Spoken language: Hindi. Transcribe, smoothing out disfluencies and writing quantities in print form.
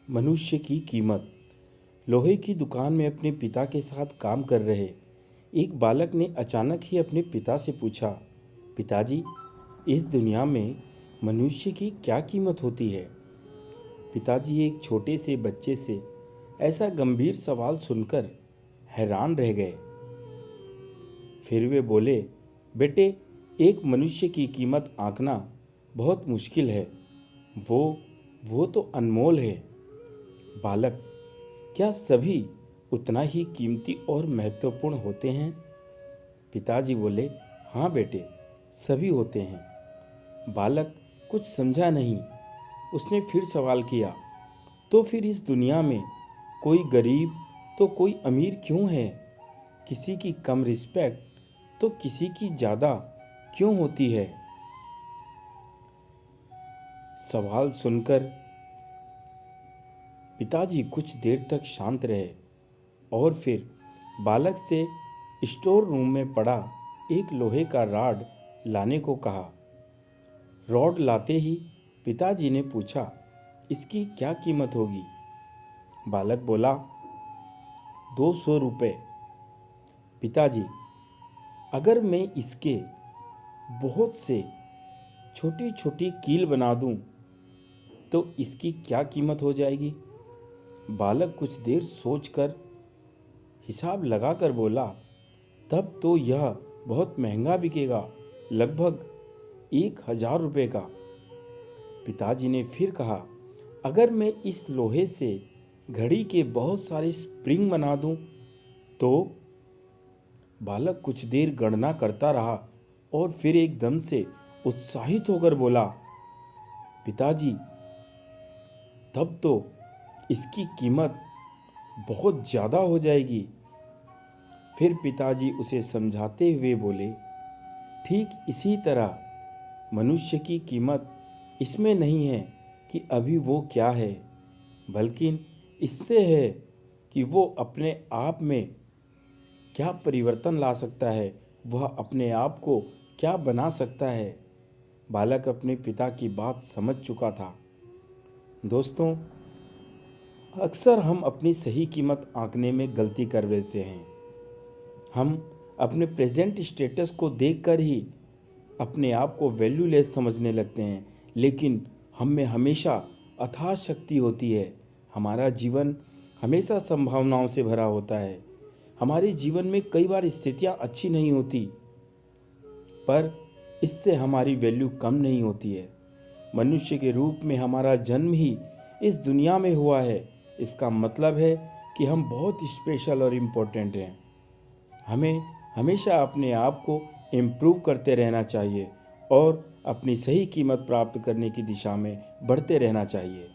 मनुष्य की कीमत। लोहे की दुकान में अपने पिता के साथ काम कर रहे एक बालक ने अचानक ही अपने पिता से पूछा, पिताजी, इस दुनिया में मनुष्य की क्या कीमत होती है? पिताजी एक छोटे से बच्चे से ऐसा गंभीर सवाल सुनकर हैरान रह गए। फिर वे बोले, बेटे, एक मनुष्य की कीमत आंकना बहुत मुश्किल है। वो तो अनमोल है। बालक, क्या सभी उतना ही कीमती और महत्वपूर्ण होते हैं? पिताजी बोले, हाँ बेटे, सभी होते हैं। बालक कुछ समझा नहीं। उसने फिर सवाल किया, तो फिर इस दुनिया में कोई गरीब तो कोई अमीर क्यों है? किसी की कम रिस्पेक्ट तो किसी की ज़्यादा क्यों होती है? सवाल सुनकर पिताजी कुछ देर तक शांत रहे और फिर बालक से स्टोर रूम में पड़ा एक लोहे का रॉड लाने को कहा। रॉड लाते ही पिताजी ने पूछा, इसकी क्या कीमत होगी? बालक बोला, 200 रुपये। पिताजी, अगर मैं इसके बहुत से छोटी छोटी कील बना दूं, तो इसकी क्या कीमत हो जाएगी? बालक कुछ देर सोचकर हिसाब लगाकर बोला, तब तो यह बहुत महंगा बिकेगा, लगभग 1000 रुपये का। पिताजी ने फिर कहा, अगर मैं इस लोहे से घड़ी के बहुत सारे स्प्रिंग बना दूं, तो? बालक कुछ देर गणना करता रहा और फिर एकदम से उत्साहित होकर बोला, पिताजी, तब तो इसकी कीमत बहुत ज़्यादा हो जाएगी। फिर पिताजी उसे समझाते हुए बोले, ठीक इसी तरह मनुष्य की कीमत इसमें नहीं है कि अभी वो क्या है, बल्कि इससे है कि वो अपने आप में क्या परिवर्तन ला सकता है, वह अपने आप को क्या बना सकता है। बालक अपने पिता की बात समझ चुका था। दोस्तों, अक्सर हम अपनी सही कीमत आंकने में गलती कर देते हैं। हम अपने प्रेजेंट स्टेटस को देखकर ही अपने आप को वैल्यूलेस समझने लगते हैं, लेकिन हम में हमेशा अथाह शक्ति होती है। हमारा जीवन हमेशा संभावनाओं से भरा होता है। हमारे जीवन में कई बार स्थितियां अच्छी नहीं होती, पर इससे हमारी वैल्यू कम नहीं होती है। मनुष्य के रूप में हमारा जन्म ही इस दुनिया में हुआ है। इसका मतलब है कि हम बहुत स्पेशल और इम्पोर्टेंट हैं। हमें हमेशा अपने आप को इम्प्रूव करते रहना चाहिए और अपनी सही कीमत प्राप्त करने की दिशा में बढ़ते रहना चाहिए।